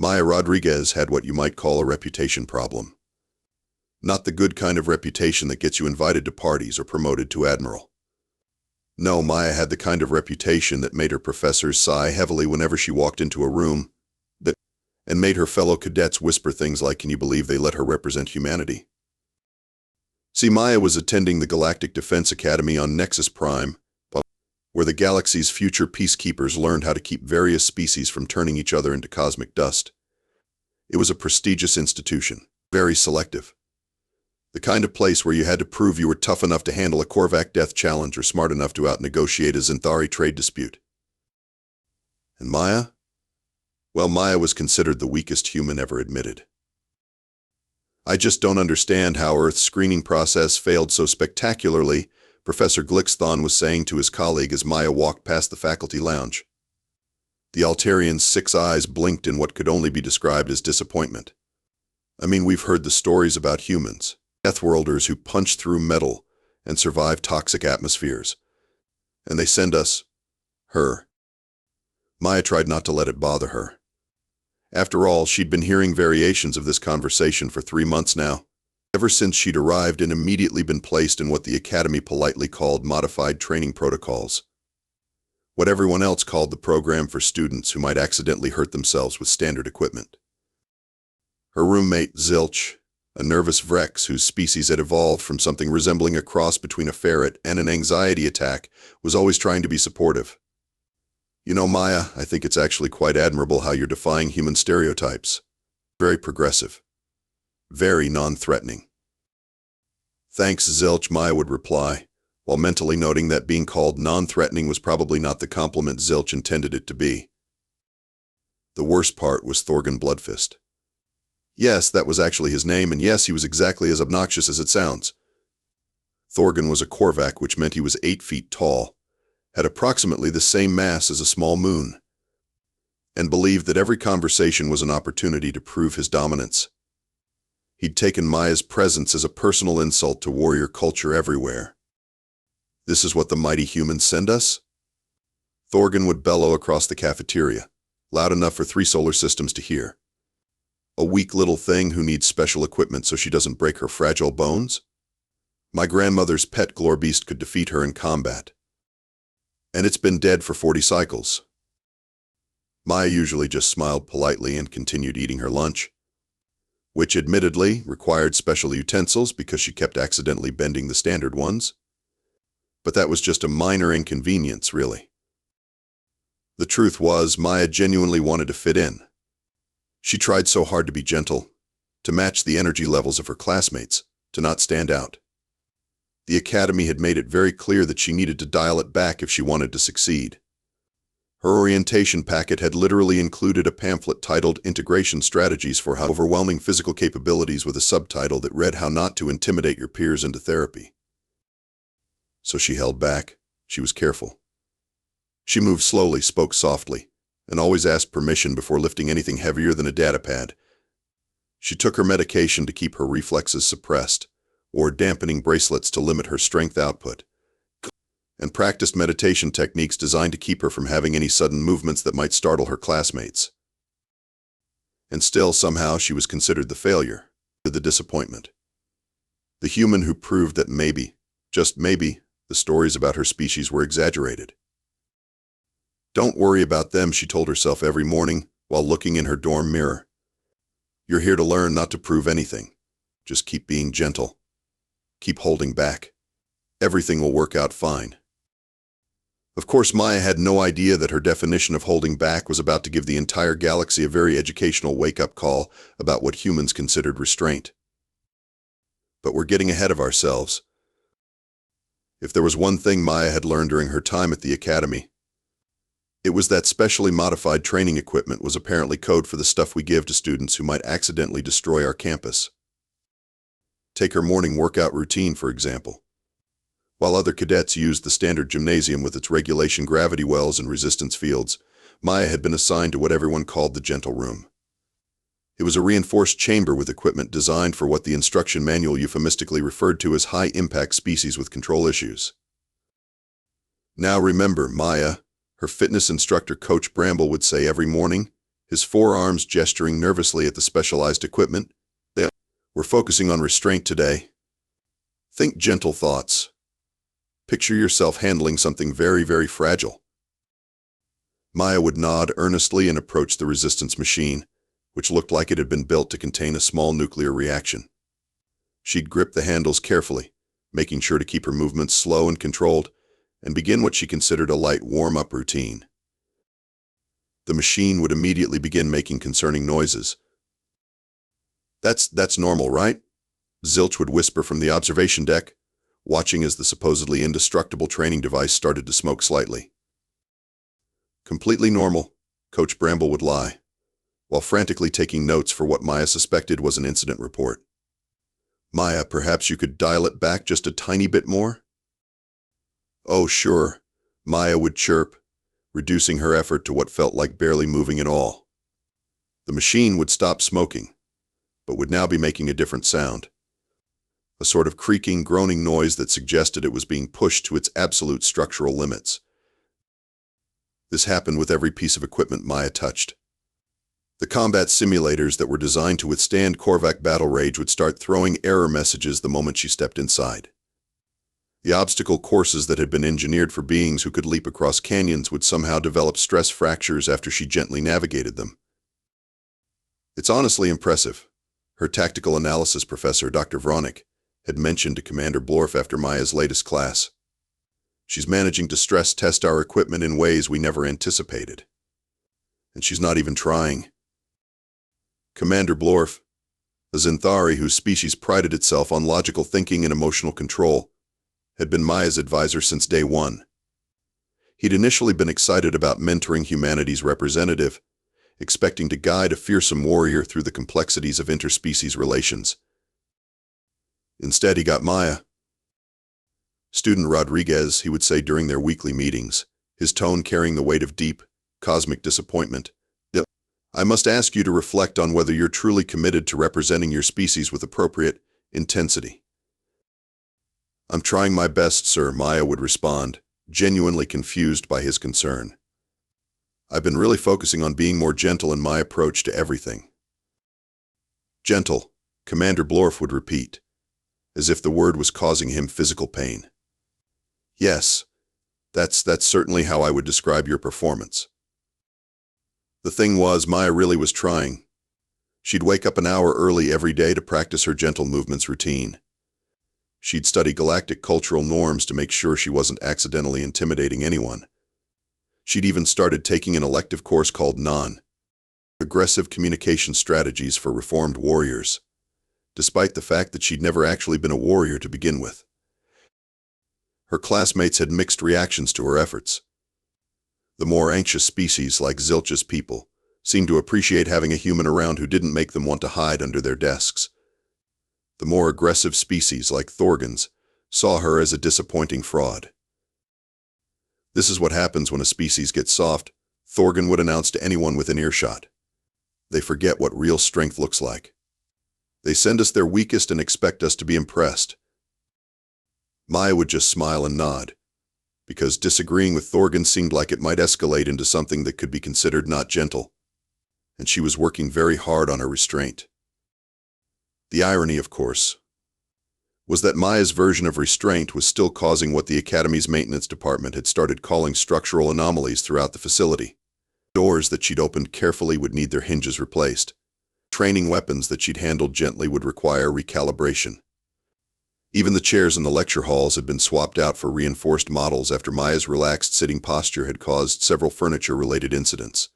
Maya Rodriguez had what you might call a reputation problem. Not the good kind of reputation that gets you invited to parties or promoted to admiral. No, Maya had the kind of reputation that made her professors sigh heavily whenever she walked into a room, and made her fellow cadets whisper things like, "Can you believe they let her represent humanity?" See, Maya was attending the Galactic Defense Academy on Nexus Prime, where the galaxy's future peacekeepers learned how to keep various species from turning each other into cosmic dust. It was a prestigious institution, very selective. The kind of place where you had to prove you were tough enough to handle a Korvak death challenge or smart enough to out-negotiate a Xanthari trade dispute. And Maya? Well, Maya was considered the weakest human ever admitted. "I just don't understand how Earth's screening process failed so spectacularly," Professor Glixthon was saying to his colleague as Maya walked past the faculty lounge. The Altarian's 6 eyes blinked in what could only be described as disappointment. "I mean, we've heard the stories about humans, Deathworlders who punch through metal and survive toxic atmospheres. And they send us her." Maya tried not to let it bother her. After all, she'd been hearing variations of this conversation for 3 months now, ever since she'd arrived and immediately been placed in what the Academy politely called modified training protocols. What everyone else called the program for students who might accidentally hurt themselves with standard equipment. Her roommate, Zilch, a nervous Vrex whose species had evolved from something resembling a cross between a ferret and an anxiety attack, was always trying to be supportive. "You know, Maya, I think it's actually quite admirable how you're defying human stereotypes. Very progressive. Very non-threatening." "Thanks, Zilch," Maya would reply, while mentally noting that being called non-threatening was probably not the compliment Zilch intended it to be. The worst part was Thorgan Bloodfist. Yes, that was actually his name, and yes, he was exactly as obnoxious as it sounds. Thorgan was a Korvak, which meant he was 8 feet tall, had approximately the same mass as a small moon, and believed that every conversation was an opportunity to prove his dominance. He'd taken Maya's presence as a personal insult to warrior culture everywhere. "This is what the mighty humans send us?" Thorgan would bellow across the cafeteria, loud enough for 3 solar systems to hear. "A weak little thing who needs special equipment so she doesn't break her fragile bones? My grandmother's pet Glorbeast could defeat her in combat. And it's been dead for 40 cycles. Maya usually just smiled politely and continued eating her lunch, which admittedly required special utensils because she kept accidentally bending the standard ones. But that was just a minor inconvenience, really. The truth was, Maya genuinely wanted to fit in. She tried so hard to be gentle, to match the energy levels of her classmates, to not stand out. The Academy had made it very clear that she needed to dial it back if she wanted to succeed. Her orientation packet had literally included a pamphlet titled "Integration Strategies for Overwhelming Physical Capabilities" with a subtitle that read "How Not to Intimidate Your Peers into Therapy." So she held back. She was careful. She moved slowly, spoke softly, and always asked permission before lifting anything heavier than a datapad. She took her medication to keep her reflexes suppressed, wore dampening bracelets to limit her strength output, and practiced meditation techniques designed to keep her from having any sudden movements that might startle her classmates. And still, somehow, she was considered the failure, the disappointment. The human who proved that maybe, just maybe, the stories about her species were exaggerated. "Don't worry about them," she told herself every morning while looking in her dorm mirror. "You're here to learn, not to prove anything. Just keep being gentle. Keep holding back. Everything will work out fine." Of course, Maya had no idea that her definition of holding back was about to give the entire galaxy a very educational wake-up call about what humans considered restraint. But we're getting ahead of ourselves. If there was one thing Maya had learned during her time at the Academy, it was that specially modified training equipment was apparently code for the stuff we give to students who might accidentally destroy our campus. Take her morning workout routine, for example. While other cadets used the standard gymnasium with its regulation gravity wells and resistance fields, Maya had been assigned to what everyone called the gentle room. It was a reinforced chamber with equipment designed for what the instruction manual euphemistically referred to as high-impact species with control issues. "Now remember, Maya," her fitness instructor Coach Bramble would say every morning, his forearms gesturing nervously at the specialized equipment. We're focusing on restraint today. Think gentle thoughts. Picture yourself handling something very, very fragile. Maya would nod earnestly and approach the resistance machine, which looked like it had been built to contain a small nuclear reaction. She'd grip the handles carefully, making sure to keep her movements slow and controlled, and begin what she considered a light warm-up routine. The machine would immediately begin making concerning noises. That's normal, right? Zilch would whisper from the observation deck, watching as the supposedly indestructible training device started to smoke slightly. Completely normal, Coach Bramble would lie, while frantically taking notes for what Maya suspected was an incident report. Maya, perhaps you could dial it back just a tiny bit more? Oh, sure, Maya would chirp, reducing her effort to what felt like barely moving at all. The machine would stop smoking, but would now be making a different sound. A sort of creaking, groaning noise that suggested it was being pushed to its absolute structural limits. This happened with every piece of equipment Maya touched. The combat simulators that were designed to withstand Korvak battle rage would start throwing error messages the moment she stepped inside. The obstacle courses that had been engineered for beings who could leap across canyons would somehow develop stress fractures after she gently navigated them. It's honestly impressive, her tactical analysis professor, Dr. Vronick, had mentioned to Commander Blorf after Maya's latest class. She's managing to stress test our equipment in ways we never anticipated. And she's not even trying. Commander Blorf, a Zinthari whose species prided itself on logical thinking and emotional control, had been Maya's advisor since day one. He'd initially been excited about mentoring humanity's representative, expecting to guide a fearsome warrior through the complexities of interspecies relations. Instead, he got Maya. Student Rodriguez, he would say during their weekly meetings, his tone carrying the weight of deep, cosmic disappointment. I must ask you to reflect on whether you're truly committed to representing your species with appropriate intensity. I'm trying my best, sir, Maya would respond, genuinely confused by his concern. I've been really focusing on being more gentle in my approach to everything. Gentle, Commander Blorf would repeat, as if the word was causing him physical pain. Yes, that's certainly how I would describe your performance. The thing was, Maya really was trying. She'd wake up an hour early every day to practice her gentle movements routine. She'd study galactic cultural norms to make sure she wasn't accidentally intimidating anyone. She'd even started taking an elective course called Non-Aggressive Communication Strategies for Reformed Warriors, despite the fact that she'd never actually been a warrior to begin with. Her classmates had mixed reactions to her efforts. The more anxious species, like Zilch's people, seemed to appreciate having a human around who didn't make them want to hide under their desks. The more aggressive species, like Thorgan's, saw her as a disappointing fraud. This is what happens when a species gets soft, Thorgan would announce to anyone within earshot. They forget what real strength looks like. They send us their weakest and expect us to be impressed. Maya would just smile and nod, because disagreeing with Thorgan seemed like it might escalate into something that could be considered not gentle, and she was working very hard on her restraint. The irony, of course, was that Maya's version of restraint was still causing what the Academy's maintenance department had started calling structural anomalies throughout the facility. Doors that she'd opened carefully would need their hinges replaced. Training weapons that she'd handled gently would require recalibration. Even the chairs in the lecture halls had been swapped out for reinforced models after Maya's relaxed sitting posture had caused several furniture-related incidents.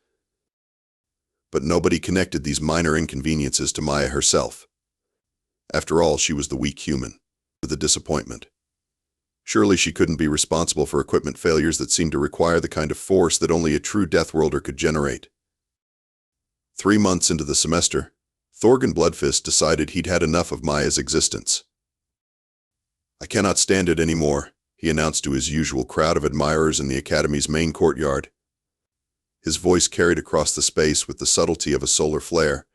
But nobody connected these minor inconveniences to Maya herself. After all, she was the weak human, the disappointment. Surely she couldn't be responsible for equipment failures that seemed to require the kind of force that only a true Deathworlder could generate. 3 months into the semester, Thorgan Bloodfist decided he'd had enough of Maya's existence. I cannot stand it anymore, he announced to his usual crowd of admirers in the Academy's main courtyard. His voice carried across the space with the subtlety of a solar flare,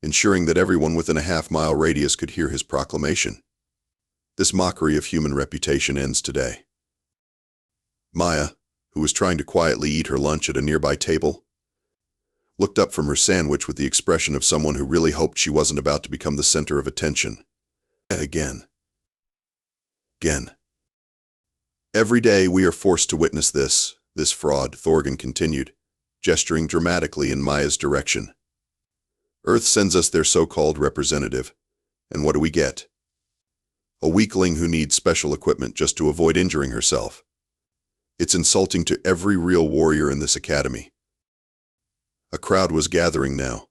ensuring that everyone within a half-mile radius could hear his proclamation. This mockery of human reputation ends today. Maya, who was trying to quietly eat her lunch at a nearby table, looked up from her sandwich with the expression of someone who really hoped she wasn't about to become the center of attention. Again. Every day we are forced to witness this fraud, Thorgan continued, gesturing dramatically in Maya's direction. Earth sends us their so-called representative, and what do we get? A weakling who needs special equipment just to avoid injuring herself. It's insulting to every real warrior in this academy. A crowd was gathering now,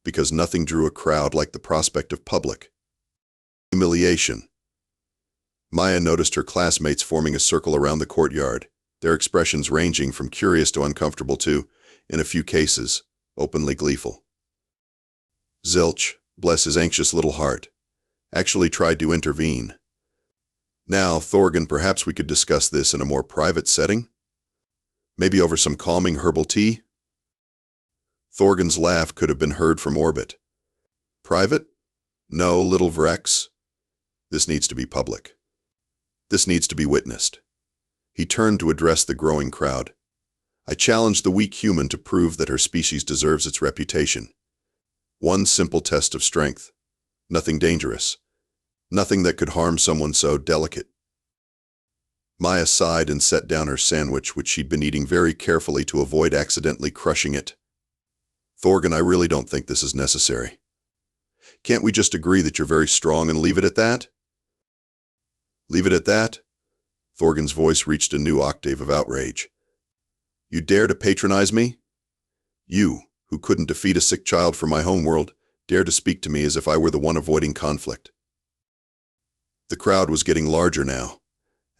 because nothing drew a crowd like the prospect of public humiliation. Maya noticed her classmates forming a circle around the courtyard, their expressions ranging from curious to uncomfortable to, in a few cases, openly gleeful. Zilch, bless his anxious little heart, actually tried to intervene. Now, Thorgan, perhaps we could discuss this in a more private setting? Maybe over some calming herbal tea? Thorgan's laugh could have been heard from orbit. Private? No, little Vrex. This needs to be public. This needs to be witnessed. He turned to address the growing crowd. I challenge the weak human to prove that her species deserves its reputation. One simple test of strength. Nothing dangerous. Nothing that could harm someone so delicate. Maya sighed and set down her sandwich, which she'd been eating very carefully to avoid accidentally crushing it. Thorgan, I really don't think this is necessary. Can't we just agree that you're very strong and leave it at that? Leave it at that? Thorgan's voice reached a new octave of outrage. You dare to patronize me? You, who couldn't defeat a sick child from my homeworld, dare to speak to me as if I were the one avoiding conflict. The crowd was getting larger now,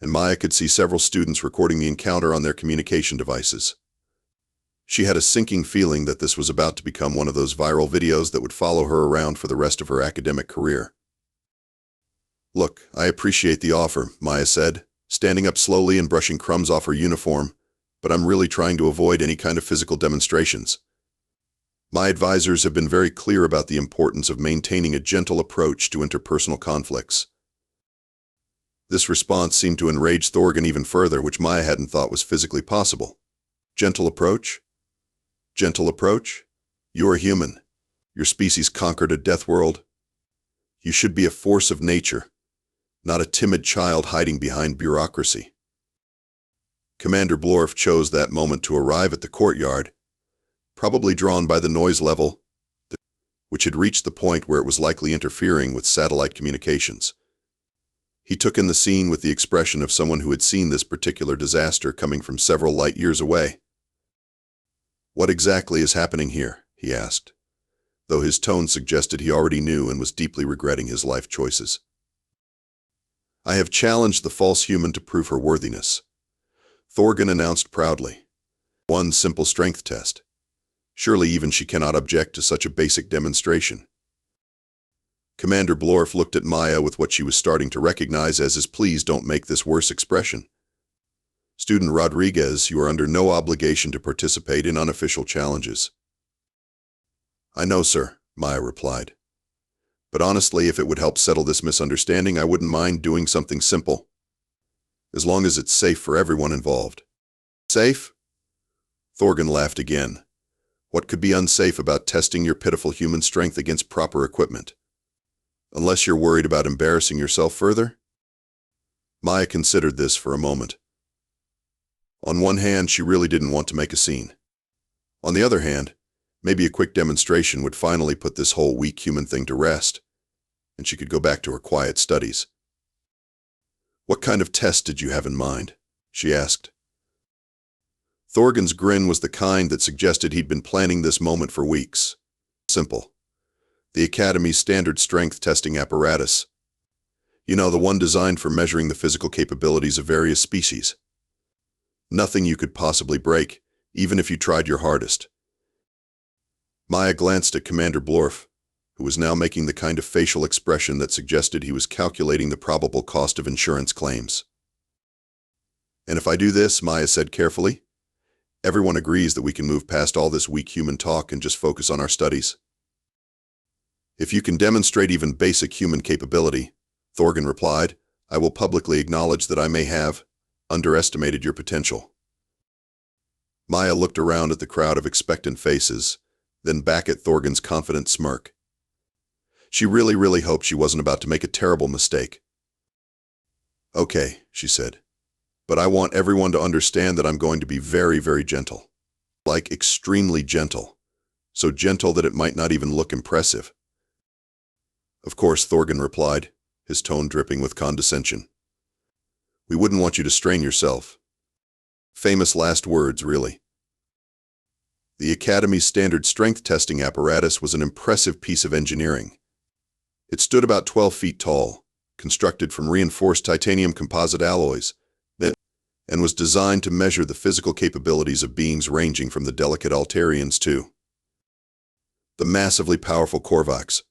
and Maya could see several students recording the encounter on their communication devices. She had a sinking feeling that this was about to become one of those viral videos that would follow her around for the rest of her academic career. Look, I appreciate the offer, Maya said, standing up slowly and brushing crumbs off her uniform, but I'm really trying to avoid any kind of physical demonstrations. My advisors have been very clear about the importance of maintaining a gentle approach to interpersonal conflicts. This response seemed to enrage Thorgan even further, which Maya hadn't thought was physically possible. Gentle approach? Gentle approach? You're human. Your species conquered a death world. You should be a force of nature, not a timid child hiding behind bureaucracy. Commander Blorf chose that moment to arrive at the courtyard, probably drawn by the noise level, which had reached the point where it was likely interfering with satellite communications. He took in the scene with the expression of someone who had seen this particular disaster coming from several light years away. What exactly is happening here? He asked, though his tone suggested he already knew and was deeply regretting his life choices. I have challenged the false human to prove her worthiness, Thorgan announced proudly. One simple strength test. Surely even she cannot object to such a basic demonstration. Commander Blorf looked at Maya with what she was starting to recognize as his "please don't make this worse" expression. Student Rodriguez, you are under no obligation to participate in unofficial challenges. I know, sir, Maya replied. But honestly, if it would help settle this misunderstanding, I wouldn't mind doing something simple. As long as it's safe for everyone involved. Safe? Thorgan laughed again. What could be unsafe about testing your pitiful human strength against proper equipment? Unless you're worried about embarrassing yourself further? Maya considered this for a moment. On one hand, she really didn't want to make a scene. On the other hand, maybe a quick demonstration would finally put this whole weak human thing to rest, and she could go back to her quiet studies. What kind of test did you have in mind? She asked. Thorgan's grin was the kind that suggested he'd been planning this moment for weeks. Simple. The Academy's standard strength testing apparatus. You know, the one designed for measuring the physical capabilities of various species. Nothing you could possibly break, even if you tried your hardest. Maya glanced at Commander Blorf, who was now making the kind of facial expression that suggested he was calculating the probable cost of insurance claims. And if I do this, Maya said carefully, everyone agrees that we can move past all this weak human talk and just focus on our studies. If you can demonstrate even basic human capability, Thorgan replied, I will publicly acknowledge that I may have underestimated your potential. Maya looked around at the crowd of expectant faces, then back at Thorgan's confident smirk. She really hoped she wasn't about to make a terrible mistake. "Okay," she said, "but I want everyone to understand that I'm going to be very gentle. Like extremely gentle. So gentle that it might not even look impressive." "Of course," Thorgan replied, his tone dripping with condescension. "We wouldn't want you to strain yourself." Famous last words, really. The Academy's standard strength testing apparatus was an impressive piece of engineering. It stood about 12 feet tall, constructed from reinforced titanium composite alloys, and was designed to measure the physical capabilities of beings ranging from the delicate Altarians to the massively powerful Korvaks.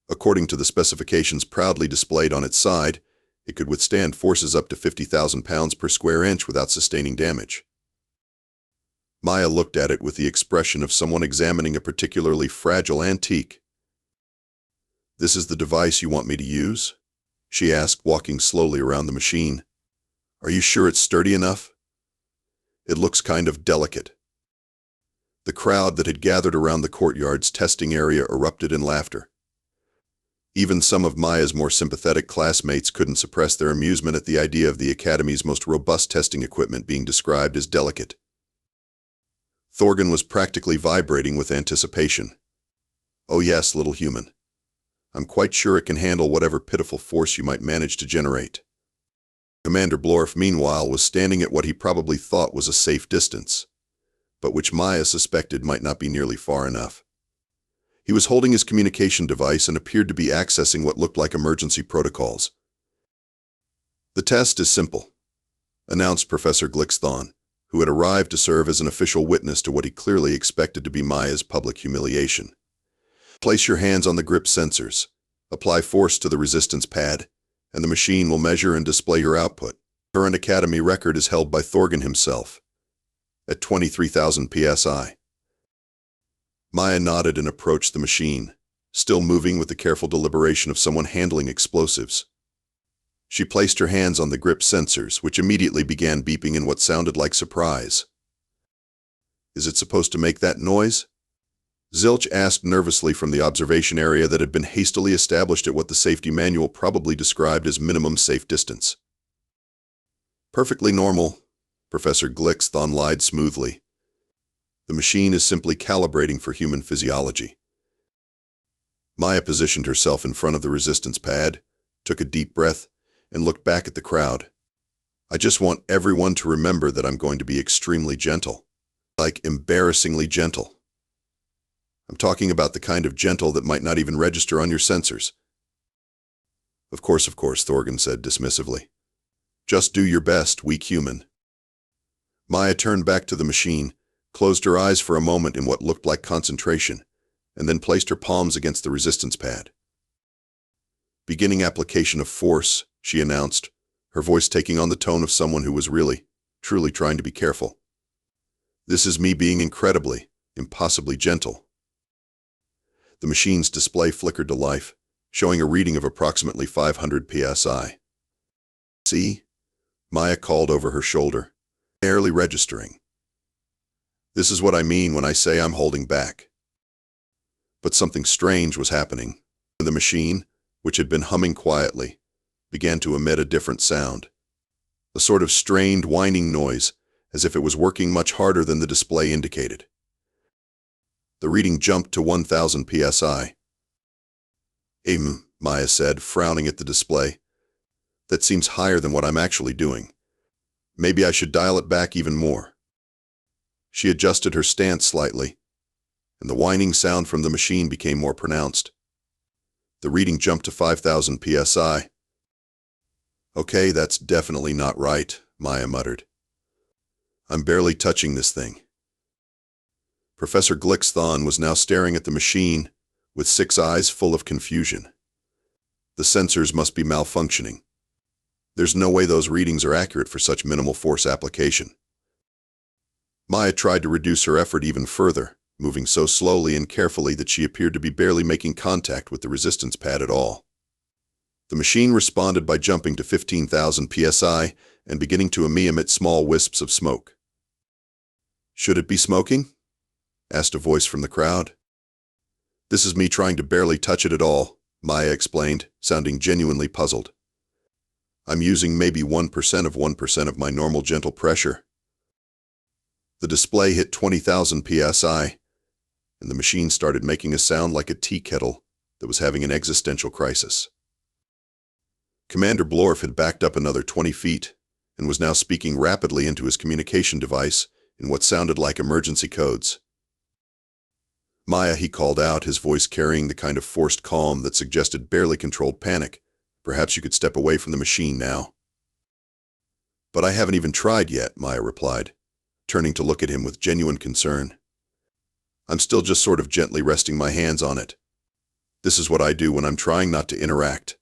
According to the specifications proudly displayed on its side, it could withstand forces up to 50,000 pounds per square inch without sustaining damage. Maya looked at it with the expression of someone examining a particularly fragile antique. "This is the device you want me to use?" she asked, walking slowly around the machine. "Are you sure it's sturdy enough? It looks kind of delicate." The crowd that had gathered around the courtyard's testing area erupted in laughter. Even some of Maya's more sympathetic classmates couldn't suppress their amusement at the idea of the Academy's most robust testing equipment being described as delicate. Thorgan was practically vibrating with anticipation. "Oh yes, little human. I'm quite sure it can handle whatever pitiful force you might manage to generate." Commander Blorf, meanwhile, was standing at what he probably thought was a safe distance, but which Maya suspected might not be nearly far enough. He was holding his communication device and appeared to be accessing what looked like emergency protocols. "The test is simple," announced Professor Glixthon, who had arrived to serve as an official witness to what he clearly expected to be Maya's public humiliation. "Place your hands on the grip sensors, apply force to the resistance pad, and the machine will measure and display your output." Current Academy record is held by Thorgan himself, at 23,000 psi. Maya nodded and approached the machine, still moving with the careful deliberation of someone handling explosives. She placed her hands on the grip sensors, which immediately began beeping in what sounded like surprise. "Is it supposed to make that noise?" Zilch asked nervously from the observation area that had been hastily established at what the safety manual probably described as minimum safe distance. "Perfectly normal," Professor Glixthon lied smoothly. "The machine is simply calibrating for human physiology." Maya positioned herself in front of the resistance pad, took a deep breath, and looked back at the crowd. "I just want everyone to remember that I'm going to be extremely gentle. Like embarrassingly gentle. I'm talking about the kind of gentle that might not even register on your sensors." Of course, Thorgan said dismissively. "Just do your best, weak human." Maya turned back to the machine, closed her eyes for a moment in what looked like concentration, and then placed her palms against the resistance pad. "Beginning application of force," she announced, her voice taking on the tone of someone who was really, truly trying to be careful. "This is me being incredibly, impossibly gentle." The machine's display flickered to life, showing a reading of approximately 500 psi. "See?" Maya called over her shoulder, barely registering. "This is what I mean when I say I'm holding back." But something strange was happening. The machine, which had been humming quietly, began to emit a different sound. A sort of strained, whining noise, as if it was working much harder than the display indicated. The reading jumped to 1,000 psi. Maya said, frowning at the display. "That seems higher than what I'm actually doing. Maybe I should dial it back even more." She adjusted her stance slightly, and the whining sound from the machine became more pronounced. The reading jumped to 5,000 psi. "Okay, that's definitely not right," Maya muttered. "I'm barely touching this thing." Professor Glixthon was now staring at the machine, with 6 eyes full of confusion. "The sensors must be malfunctioning. There's no way those readings are accurate for such minimal force application." Maya tried to reduce her effort even further, moving so slowly and carefully that she appeared to be barely making contact with the resistance pad at all. The machine responded by jumping to 15,000 psi and beginning to emit small wisps of smoke. "Should it be smoking?" asked a voice from the crowd. This is me trying to barely touch it at all, Maya explained, sounding genuinely puzzled. I'm using maybe 1% of 1% of my normal gentle pressure. The display hit 20,000 psi, and the machine started making a sound like a tea kettle that was having an existential crisis. Commander Blorf had backed up another 20 feet and was now speaking rapidly into his communication device in what sounded like emergency codes. Maya, he called out, his voice carrying the kind of forced calm that suggested barely controlled panic. Perhaps you could step away from the machine now. But I haven't even tried yet, Maya replied, turning to look at him with genuine concern. I'm still just sort of gently resting my hands on it. This is what I do when I'm trying not to interact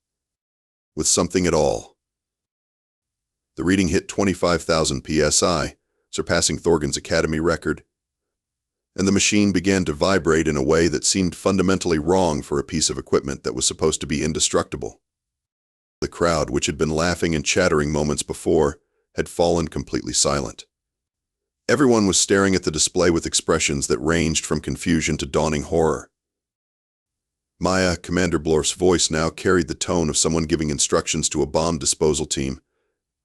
with something at all. The reading hit 25,000 psi, surpassing Thorgan's Academy record, and the machine began to vibrate in a way that seemed fundamentally wrong for a piece of equipment that was supposed to be indestructible. The crowd, which had been laughing and chattering moments before, had fallen completely silent. Everyone was staring at the display with expressions that ranged from confusion to dawning horror. Maya, Commander Blorf's voice now carried the tone of someone giving instructions to a bomb disposal team.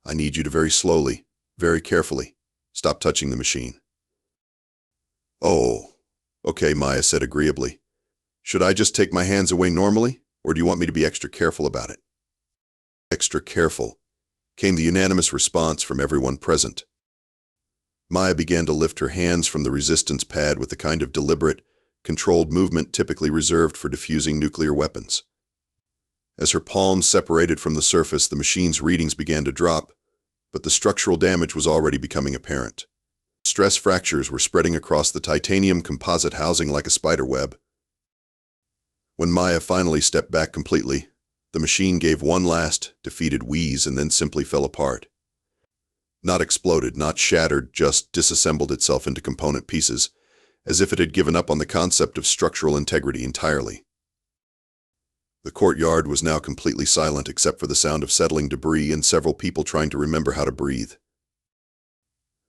I need you to very slowly, very carefully, stop touching the machine. Oh, okay, Maya said agreeably. Should I just take my hands away normally, or do you want me to be extra careful about it? Extra careful, came the unanimous response from everyone present. Maya began to lift her hands from the resistance pad with the kind of deliberate, controlled movement typically reserved for defusing nuclear weapons. As her palms separated from the surface, the machine's readings began to drop, but the structural damage was already becoming apparent. Stress fractures were spreading across the titanium composite housing like a spider web. When Maya finally stepped back completely, the machine gave one last, defeated wheeze and then simply fell apart. Not exploded, not shattered, just disassembled itself into component pieces, as if it had given up on the concept of structural integrity entirely. The courtyard was now completely silent except for the sound of settling debris and several people trying to remember how to breathe.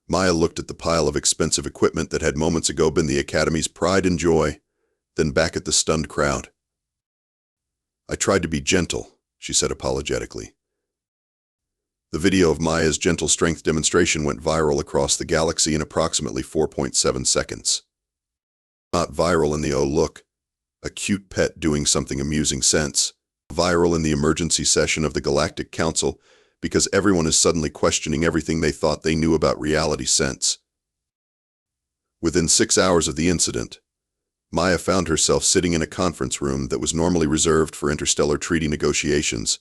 Maya looked at the pile of expensive equipment that had moments ago been the Academy's pride and joy, then back at the stunned crowd. I tried to be gentle, she said apologetically. The video of Maya's gentle strength demonstration went viral across the galaxy in approximately 4.7 seconds. Not viral in the oh look, a cute pet doing something amusing sense. Viral in the emergency session of the Galactic Council because everyone is suddenly questioning everything they thought they knew about reality sense. Within 6 hours of the incident, Maya found herself sitting in a conference room that was normally reserved for interstellar treaty negotiations,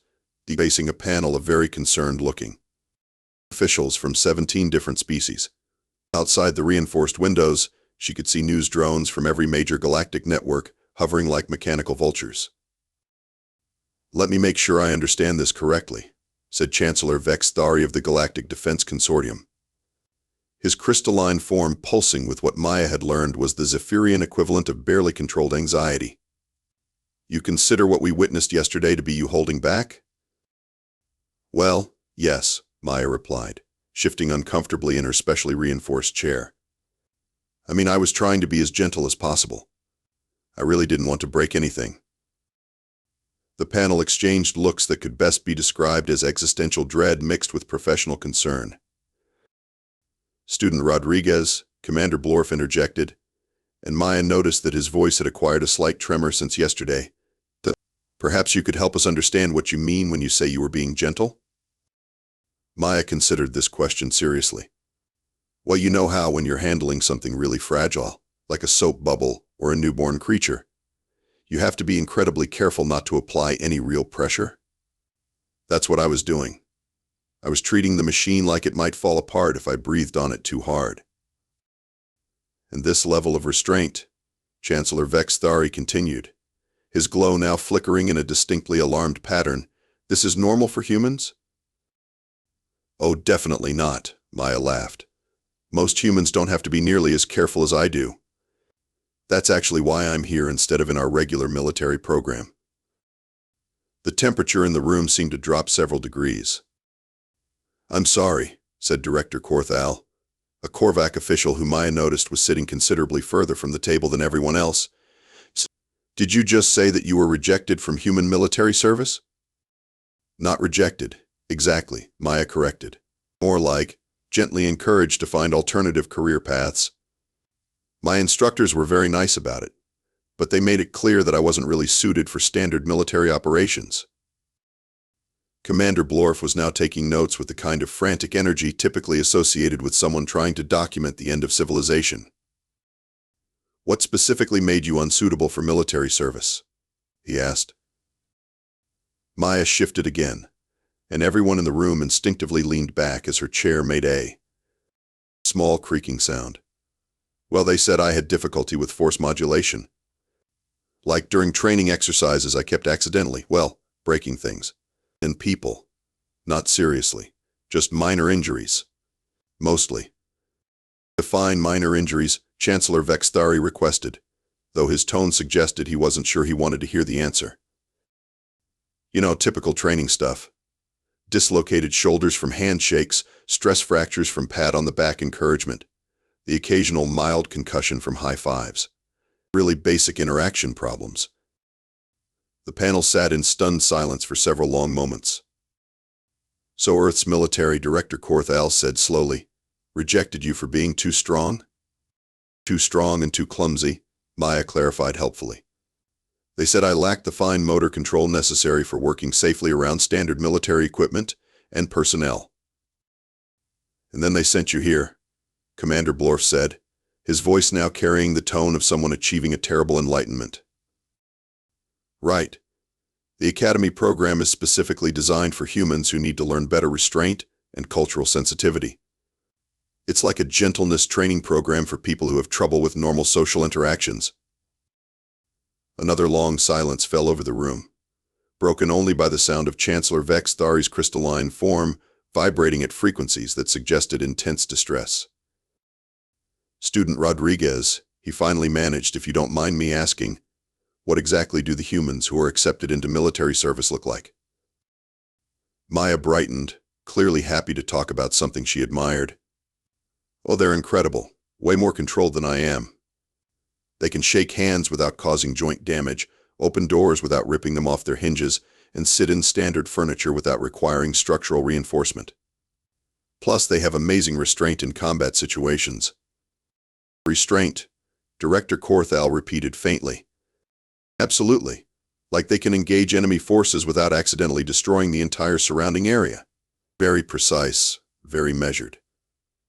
facing a panel of very concerned-looking officials from 17 different species. Outside the reinforced windows, she could see news drones from every major galactic network hovering like mechanical vultures. Let me make sure I understand this correctly, said Chancellor Vex Thari of the Galactic Defense Consortium, his crystalline form pulsing with what Maya had learned was the Zephyrian equivalent of barely controlled anxiety. You consider what we witnessed yesterday to be you holding back? Well, yes, Maya replied, shifting uncomfortably in her specially reinforced chair. I mean, I was trying to be as gentle as possible. I really didn't want to break anything. The panel exchanged looks that could best be described as existential dread mixed with professional concern. Student Rodriguez, Commander Blorf interjected, and Maya noticed that his voice had acquired a slight tremor since yesterday. Perhaps you could help us understand what you mean when you say you were being gentle? Maya considered this question seriously. Well, you know how when you're handling something really fragile, like a soap bubble or a newborn creature, you have to be incredibly careful not to apply any real pressure? That's what I was doing. I was treating the machine like it might fall apart if I breathed on it too hard. And this level of restraint, Chancellor Vex Thari continued, his glow now flickering in a distinctly alarmed pattern, this is normal for humans? Oh, definitely not, Maya laughed. Most humans don't have to be nearly as careful as I do. That's actually why I'm here instead of in our regular military program. The temperature in the room seemed to drop several degrees. I'm sorry, said Director Korthal, a Korvak official who Maya noticed was sitting considerably further from the table than everyone else. Did you just say that you were rejected from human military service? Not rejected, exactly, Maya corrected. More like, gently encouraged to find alternative career paths. My instructors were very nice about it, but they made it clear that I wasn't really suited for standard military operations. Commander Blorf was now taking notes with the kind of frantic energy typically associated with someone trying to document the end of civilization. What specifically made you unsuitable for military service? He asked. Maya shifted again, and everyone in the room instinctively leaned back as her chair made a small creaking sound. Well, they said I had difficulty with force modulation. Like during training exercises, I kept accidentally, breaking things. And people. Not seriously. Just minor injuries. Mostly. Define minor injuries, Chancellor Vexthari requested, though his tone suggested he wasn't sure he wanted to hear the answer. You know, typical training stuff. Dislocated shoulders from handshakes, stress fractures from pat-on-the-back encouragement, the occasional mild concussion from high fives. Really basic interaction problems. The panel sat in stunned silence for several long moments. So Earth's military director Korthal said slowly, rejected you for being too strong? Too strong and too clumsy, Maya clarified helpfully. They said I lacked the fine motor control necessary for working safely around standard military equipment and personnel. And then they sent you here, Commander Blorf said, his voice now carrying the tone of someone achieving a terrible enlightenment. Right. The Academy program is specifically designed for humans who need to learn better restraint and cultural sensitivity. It's like a gentleness training program for people who have trouble with normal social interactions. Another long silence fell over the room, broken only by the sound of Chancellor Vexthari's crystalline form vibrating at frequencies that suggested intense distress. Student Rodriguez, he finally managed, if you don't mind me asking, what exactly do the humans who are accepted into military service look like? Maya brightened, clearly happy to talk about something she admired. Oh, they're incredible, way more controlled than I am. They can shake hands without causing joint damage, open doors without ripping them off their hinges, and sit in standard furniture without requiring structural reinforcement. Plus, they have amazing restraint in combat situations. Restraint, Director Korthal repeated faintly. Absolutely. Like they can engage enemy forces without accidentally destroying the entire surrounding area. Very precise, very measured.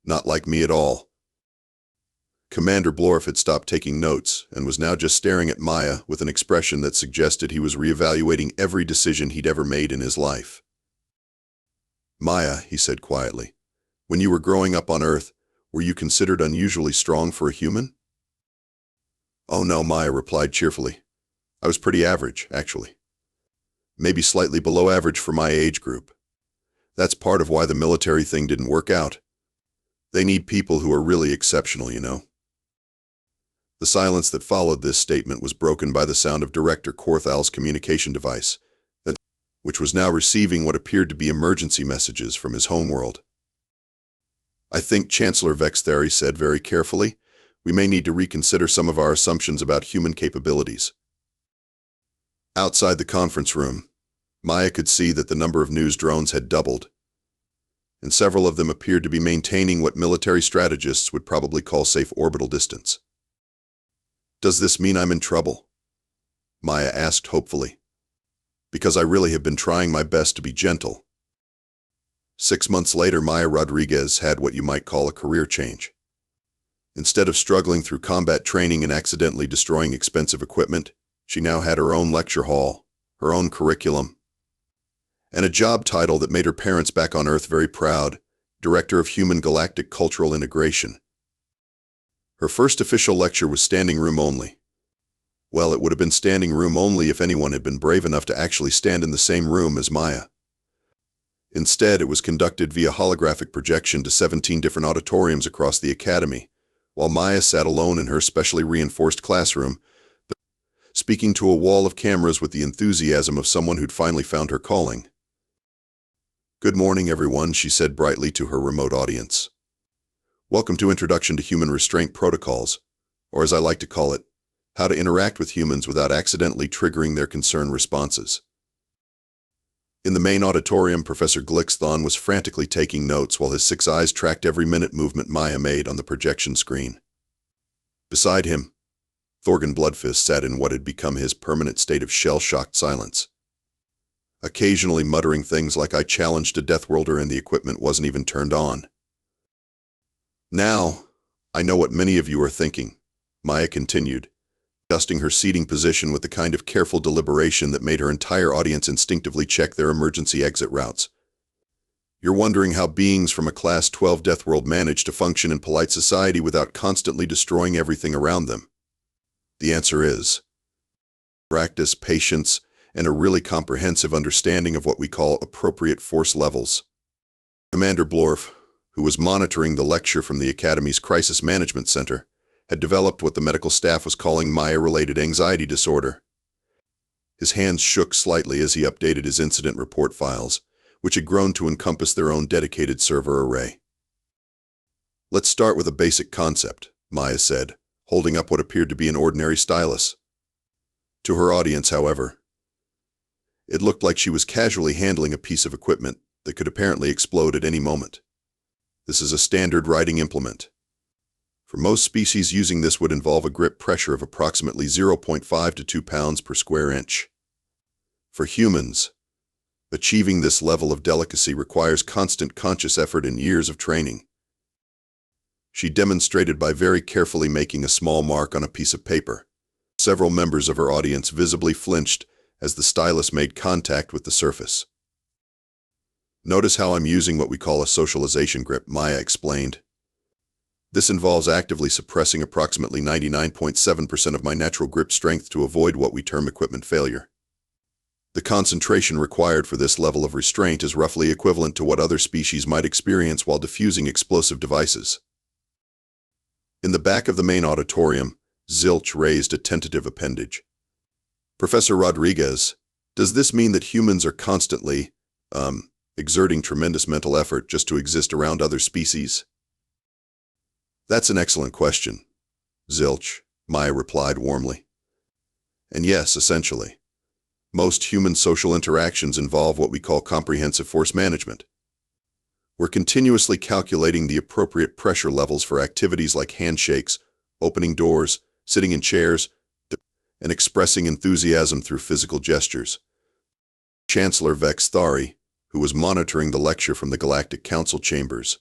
Not like me at all. Commander Blorf had stopped taking notes and was now just staring at Maya with an expression that suggested he was reevaluating every decision he'd ever made in his life. Maya, he said quietly, when you were growing up on Earth, were you considered unusually strong for a human? Oh no, Maya replied cheerfully. I was pretty average, actually. Maybe slightly below average for my age group. That's part of why the military thing didn't work out. They need people who are really exceptional, you know. The silence that followed this statement was broken by the sound of Director Korthal's communication device, which was now receiving what appeared to be emergency messages from his homeworld. I think, Chancellor Vexthari said very carefully, we may need to reconsider some of our assumptions about human capabilities. Outside the conference room, Maya could see that the number of news drones had doubled, and several of them appeared to be maintaining what military strategists would probably call safe orbital distance. Does this mean I'm in trouble? Maya asked hopefully. Because I really have been trying my best to be gentle. 6 months later, Maya Rodriguez had what you might call a career change. Instead of struggling through combat training and accidentally destroying expensive equipment, she now had her own lecture hall, her own curriculum, and a job title that made her parents back on Earth very proud, Director of Human Galactic Cultural Integration. Her first official lecture was standing room only. Well, it would have been standing room only if anyone had been brave enough to actually stand in the same room as Maya. Instead, it was conducted via holographic projection to 17 different auditoriums across the Academy, while Maya sat alone in her specially reinforced classroom, speaking to a wall of cameras with the enthusiasm of someone who'd finally found her calling. Good morning, everyone, she said brightly to her remote audience. Welcome to Introduction to Human Restraint Protocols, or as I like to call it, How to interact with humans without accidentally triggering their concern responses. In the main auditorium, Professor Glixthon was frantically taking notes while his 6 eyes tracked every minute movement Maya made on the projection screen. Beside him, Thorgan Bloodfist sat in what had become his permanent state of shell-shocked silence, occasionally muttering things like, "I challenged a Deathworlder and the equipment wasn't even turned on." "Now, I know what many of you are thinking," Maya continued, adjusting her seating position with the kind of careful deliberation that made her entire audience instinctively check their emergency exit routes. "You're wondering how beings from a Class 12 Deathworld manage to function in polite society without constantly destroying everything around them. The answer is practice, patience, and a really comprehensive understanding of what we call appropriate force levels." Commander Blorf, who was monitoring the lecture from the Academy's Crisis Management Center, had developed what the medical staff was calling Maya-related anxiety disorder. His hands shook slightly as he updated his incident report files, which had grown to encompass their own dedicated server array. "Let's start with a basic concept," Maya said, holding up what appeared to be an ordinary stylus. To her audience, however, it looked like she was casually handling a piece of equipment that could apparently explode at any moment. "This is a standard writing implement. For most species, using this would involve a grip pressure of approximately 0.5 to 2 pounds per square inch. For humans, achieving this level of delicacy requires constant conscious effort and years of training." She demonstrated by very carefully making a small mark on a piece of paper. Several members of her audience visibly flinched as the stylus made contact with the surface. "Notice how I'm using what we call a socialization grip," Maya explained. "This involves actively suppressing approximately 99.7% of my natural grip strength to avoid what we term equipment failure. The concentration required for this level of restraint is roughly equivalent to what other species might experience while diffusing explosive devices." In the back of the main auditorium, Zilch raised a tentative appendage. "Professor Rodriguez, does this mean that humans are constantly, exerting tremendous mental effort just to exist around other species?" "That's an excellent question, Zilch," Maya replied warmly. "And yes, essentially. Most human social interactions involve what we call comprehensive force management. We're continuously calculating the appropriate pressure levels for activities like handshakes, opening doors, sitting in chairs, and expressing enthusiasm through physical gestures." Chancellor Vex Thari, who was monitoring the lecture from the Galactic Council chambers,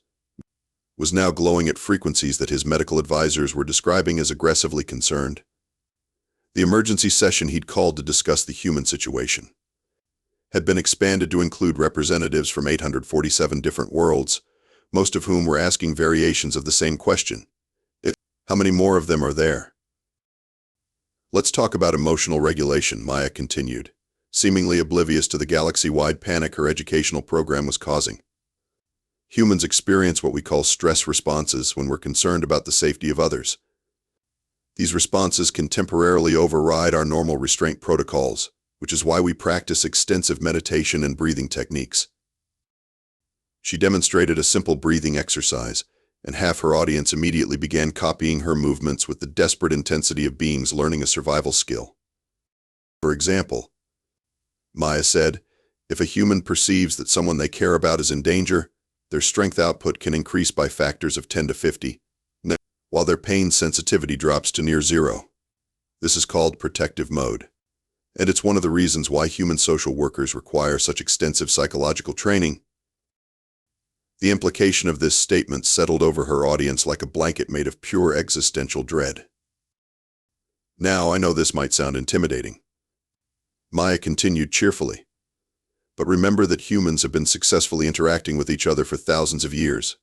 was now glowing at frequencies that his medical advisors were describing as aggressively concerned. The emergency session he'd called to discuss the human situation had been expanded to include representatives from 847 different worlds, most of whom were asking variations of the same question. How many more of them are there? "Let's talk about emotional regulation," Maya continued, seemingly oblivious to the galaxy-wide panic her educational program was causing. "Humans experience what we call stress responses when we're concerned about the safety of others. These responses can temporarily override our normal restraint protocols, which is why we practice extensive meditation and breathing techniques." She demonstrated a simple breathing exercise, and half her audience immediately began copying her movements with the desperate intensity of beings learning a survival skill. "For example," Maya said, "if a human perceives that someone they care about is in danger, their strength output can increase by factors of 10 to 50, while their pain sensitivity drops to near zero. This is called protective mode. And it's one of the reasons why human social workers require such extensive psychological training." The implication of this statement settled over her audience like a blanket made of pure existential dread. "Now, I know this might sound intimidating," Maya continued cheerfully, "but remember that humans have been successfully interacting with each other for thousands of years.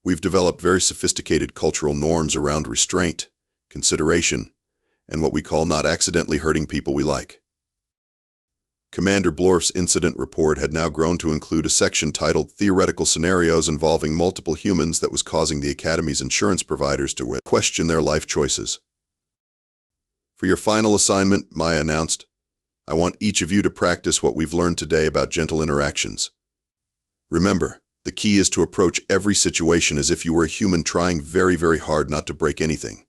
We've developed very sophisticated cultural norms around restraint, consideration, and what we call not accidentally hurting people we like." Commander Blorf's incident report had now grown to include a section titled Theoretical Scenarios Involving Multiple Humans that was causing the Academy's insurance providers to question their life choices. "For your final assignment," Maya announced, "I want each of you to practice what we've learned today about gentle interactions. Remember, the key is to approach every situation as if you were a human trying very, very hard not to break anything.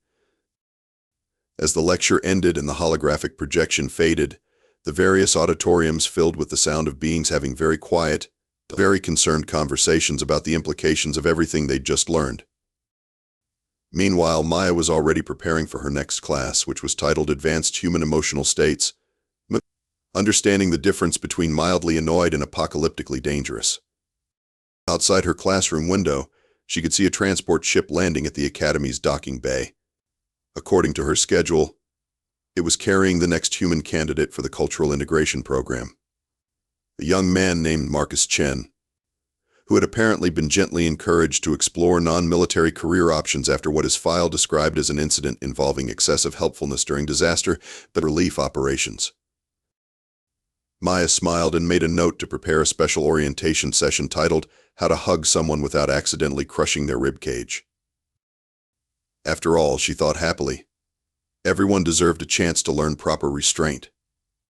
As the lecture ended and the holographic projection faded, the various auditoriums filled with the sound of beings having very quiet, very concerned conversations about the implications of everything they'd just learned. Meanwhile, Maya was already preparing for her next class, which was titled Advanced Human Emotional States, understanding the difference between mildly annoyed and apocalyptically dangerous. Outside her classroom window, she could see a transport ship landing at the Academy's docking bay. According to her schedule, it was carrying the next human candidate for the Cultural Integration Program, a young man named Marcus Chen, who had apparently been gently encouraged to explore non-military career options after what his file described as an incident involving excessive helpfulness during disaster relief operations. Maya smiled and made a note to prepare a special orientation session titled How to Hug Someone Without Accidentally Crushing Their Ribcage. After all, she thought happily, everyone deserved a chance to learn proper restraint.